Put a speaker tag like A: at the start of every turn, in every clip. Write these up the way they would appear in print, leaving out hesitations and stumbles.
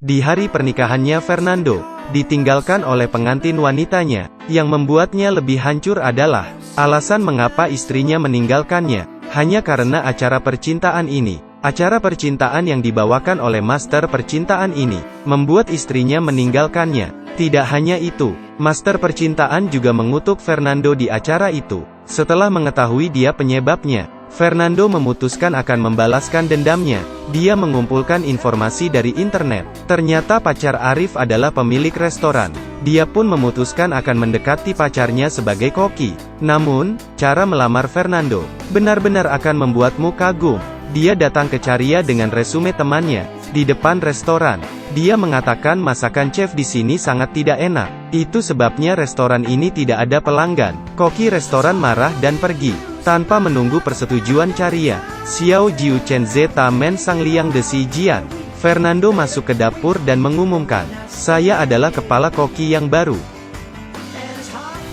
A: Di hari pernikahannya Fernando ditinggalkan oleh pengantin wanitanya. Yang membuatnya lebih hancur adalah alasan mengapa istrinya meninggalkannya, hanya karena acara percintaan ini. Acara percintaan yang dibawakan oleh master percintaan ini membuat istrinya meninggalkannya. Tidak hanya itu, master percintaan juga mengutuk Fernando di acara itu. Setelah mengetahui dia penyebabnya, Fernando memutuskan akan membalaskan dendamnya. Dia mengumpulkan informasi dari internet. Ternyata pacar Arif adalah pemilik restoran. Dia pun memutuskan akan mendekati pacarnya sebagai koki. Namun, cara melamar Fernando benar-benar akan membuatmu kagum. Dia datang ke Caria dengan resume temannya di depan restoran. Dia mengatakan masakan chef di sini sangat tidak enak. Itu sebabnya restoran ini tidak ada pelanggan. Koki restoran marah dan pergi tanpa menunggu persetujuan Caria. Xiao Jiu Chen Zeta Men Sang Liang de Si Jian. Fernando masuk ke dapur dan mengumumkan, "Saya adalah kepala koki yang baru."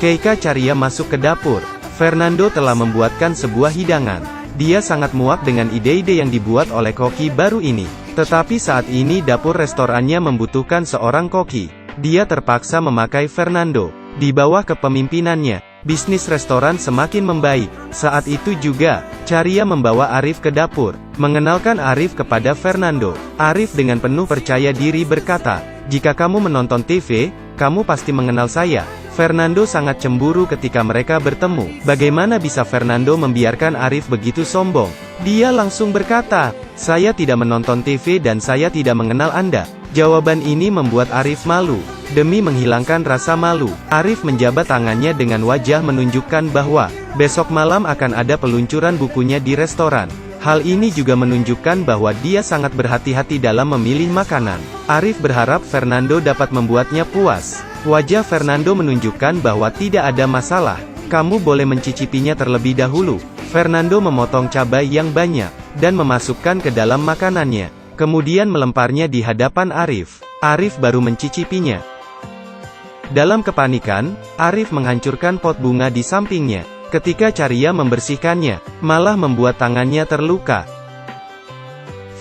A: Ketika Caria masuk ke dapur, Fernando telah membuatkan sebuah hidangan. Dia sangat muak dengan ide-ide yang dibuat oleh koki baru ini. Tetapi saat ini dapur restorannya membutuhkan seorang koki. Dia terpaksa memakai Fernando. Di bawah kepemimpinannya, bisnis restoran semakin membaik. Saat itu juga, Caria membawa Arif ke dapur, mengenalkan Arif kepada Fernando. Arif dengan penuh percaya diri berkata, "Jika kamu menonton TV, kamu pasti mengenal saya." Fernando sangat cemburu ketika mereka bertemu. Bagaimana bisa Fernando membiarkan Arif begitu sombong? Dia langsung berkata, "Saya tidak menonton TV dan saya tidak mengenal Anda." Jawaban ini membuat Arif malu. Demi menghilangkan rasa malu, Arif menjabat tangannya dengan wajah menunjukkan bahwa besok malam akan ada peluncuran bukunya di restoran. Hal ini juga menunjukkan bahwa dia sangat berhati-hati dalam memilih makanan. Arif berharap Fernando dapat membuatnya puas. Wajah Fernando menunjukkan bahwa tidak ada masalah. Kamu boleh mencicipinya terlebih dahulu. Fernando memotong cabai yang banyak dan memasukkan ke dalam makanannya. Kemudian melemparnya di hadapan Arif. Arif baru mencicipinya. Dalam kepanikan, Arif menghancurkan pot bunga di sampingnya. Ketika Caria membersihkannya, malah membuat tangannya terluka.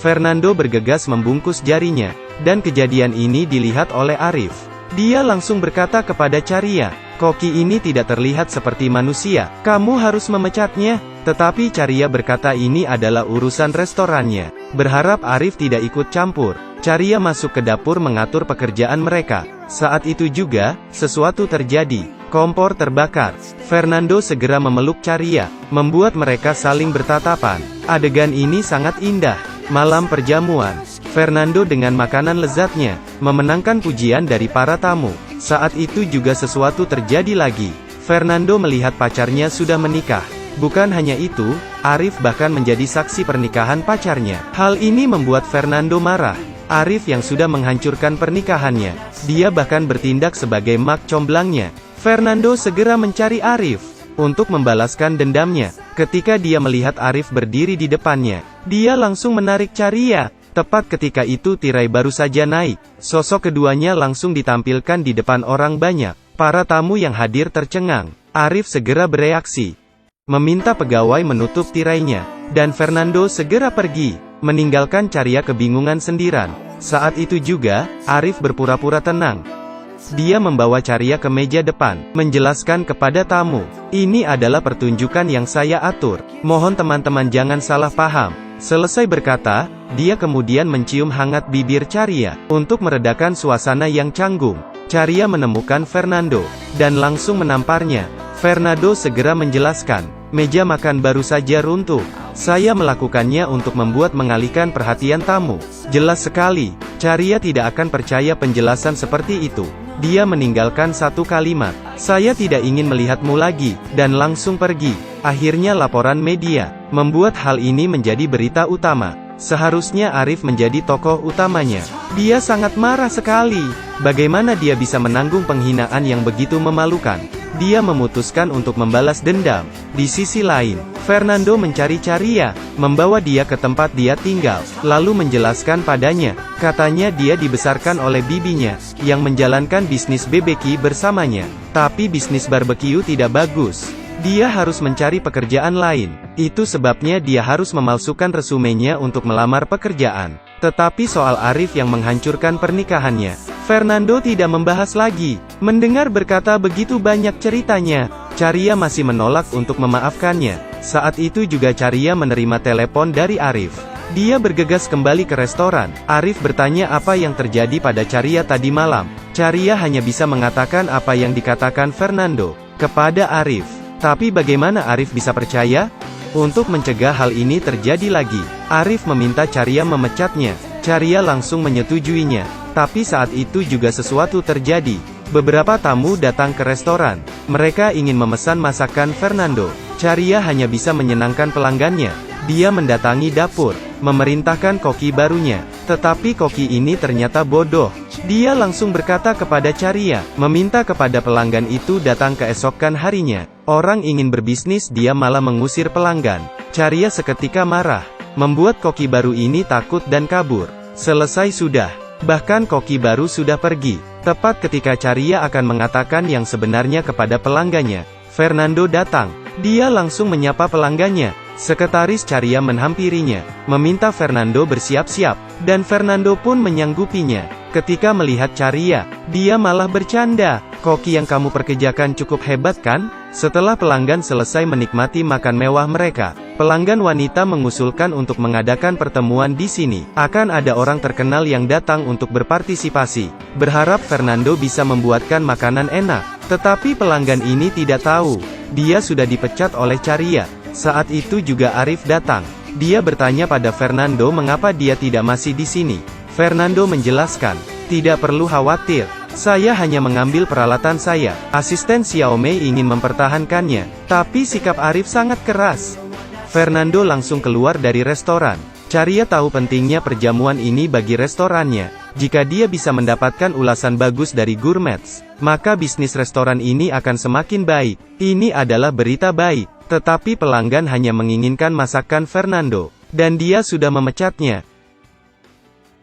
A: Fernando bergegas membungkus jarinya, dan kejadian ini dilihat oleh Arif. Dia langsung berkata kepada Caria, "Koki ini tidak terlihat seperti manusia, kamu harus memecatnya." Tetapi Caria berkata ini adalah urusan restorannya. Berharap Arif tidak ikut campur, Caria masuk ke dapur mengatur pekerjaan mereka. Saat itu juga, sesuatu terjadi. Kompor terbakar. Fernando segera memeluk Caria, membuat mereka saling bertatapan. Adegan ini sangat indah. Malam perjamuan. Fernando dengan makanan lezatnya, memenangkan pujian dari para tamu. Saat itu juga sesuatu terjadi lagi. Fernando melihat pacarnya sudah menikah. Bukan hanya itu, Arif bahkan menjadi saksi pernikahan pacarnya. Hal ini membuat Fernando marah. Arif yang sudah menghancurkan pernikahannya. Dia bahkan bertindak sebagai mak comblangnya. Fernando segera mencari Arif untuk membalaskan dendamnya. Ketika dia melihat Arif berdiri di depannya, dia langsung menarik Caria. Tepat ketika itu tirai baru saja naik. Sosok keduanya langsung ditampilkan di depan orang banyak. Para tamu yang hadir tercengang. Arif segera bereaksi, meminta pegawai menutup tirainya, dan Fernando segera pergi, meninggalkan Caria kebingungan sendirian. Saat itu juga, Arif berpura-pura tenang. Dia membawa Caria ke meja depan, menjelaskan kepada tamu, "Ini adalah pertunjukan yang saya atur. Mohon teman-teman jangan salah paham." Selesai berkata, dia kemudian mencium hangat bibir Caria, untuk meredakan suasana yang canggung. Caria menemukan Fernando, dan langsung menamparnya. Fernando segera menjelaskan, "Meja makan baru saja runtuh. Saya melakukannya untuk mengalihkan perhatian tamu." Jelas sekali, Caria tidak akan percaya penjelasan seperti itu. Dia meninggalkan satu kalimat, "Saya tidak ingin melihatmu lagi," dan langsung pergi. Akhirnya laporan media membuat hal ini menjadi berita utama. Seharusnya Arif menjadi tokoh utamanya. Dia sangat marah sekali. Bagaimana dia bisa menanggung penghinaan yang begitu memalukan? Dia memutuskan untuk membalas dendam. Di sisi lain, Fernando mencari Caria, membawa dia ke tempat dia tinggal, lalu menjelaskan padanya. Katanya dia dibesarkan oleh bibinya, yang menjalankan bisnis BBQ bersamanya. Tapi bisnis barbeque tidak bagus. Dia harus mencari pekerjaan lain. Itu sebabnya dia harus memalsukan resumenya untuk melamar pekerjaan. Tetapi soal Arif yang menghancurkan pernikahannya, Fernando tidak membahas lagi. Mendengar berkata begitu banyak ceritanya, Caria masih menolak untuk memaafkannya. Saat itu juga Caria menerima telepon dari Arif. Dia bergegas kembali ke restoran. Arif bertanya apa yang terjadi pada Caria tadi malam. Caria hanya bisa mengatakan apa yang dikatakan Fernando kepada Arif. Tapi bagaimana Arif bisa percaya? Untuk mencegah hal ini terjadi lagi, Arif meminta Caria memecatnya. Caria langsung menyetujuinya. Tapi saat itu juga sesuatu terjadi. Beberapa tamu datang ke restoran. Mereka ingin memesan masakan Fernando. Caria hanya bisa menyenangkan pelanggannya. Dia mendatangi dapur, memerintahkan koki barunya. Tetapi koki ini ternyata bodoh. Dia langsung berkata kepada Caria, meminta kepada pelanggan itu datang keesokan harinya. Orang ingin berbisnis, dia malah mengusir pelanggan. Caria seketika marah, membuat koki baru ini takut dan kabur. Selesai sudah. Bahkan koki baru sudah pergi. Tepat ketika Caria akan mengatakan yang sebenarnya kepada pelanggannya, Fernando datang. Dia langsung menyapa pelanggannya. Sekretaris Caria menghampirinya, meminta Fernando bersiap-siap, dan Fernando pun menyanggupinya. Ketika melihat Caria, dia malah bercanda, "Koki yang kamu perkerjakan cukup hebat kan?" Setelah pelanggan selesai menikmati makan mewah mereka, pelanggan wanita mengusulkan untuk mengadakan pertemuan di sini. Akan ada orang terkenal yang datang untuk berpartisipasi. Berharap Fernando bisa membuatkan makanan enak. Tetapi pelanggan ini tidak tahu, dia sudah dipecat oleh Caria. Saat itu juga Arif datang. Dia bertanya pada Fernando mengapa dia tidak masih di sini. Fernando menjelaskan, "Tidak perlu khawatir. Saya hanya mengambil peralatan saya." Asisten Xiaomei ingin mempertahankannya, tapi sikap Arif sangat keras. Fernando langsung keluar dari restoran. Caria tahu pentingnya perjamuan ini bagi restorannya. Jika dia bisa mendapatkan ulasan bagus dari gourmets, maka bisnis restoran ini akan semakin baik. Ini adalah berita baik. Tetapi pelanggan hanya menginginkan masakan Fernando, dan dia sudah memecatnya.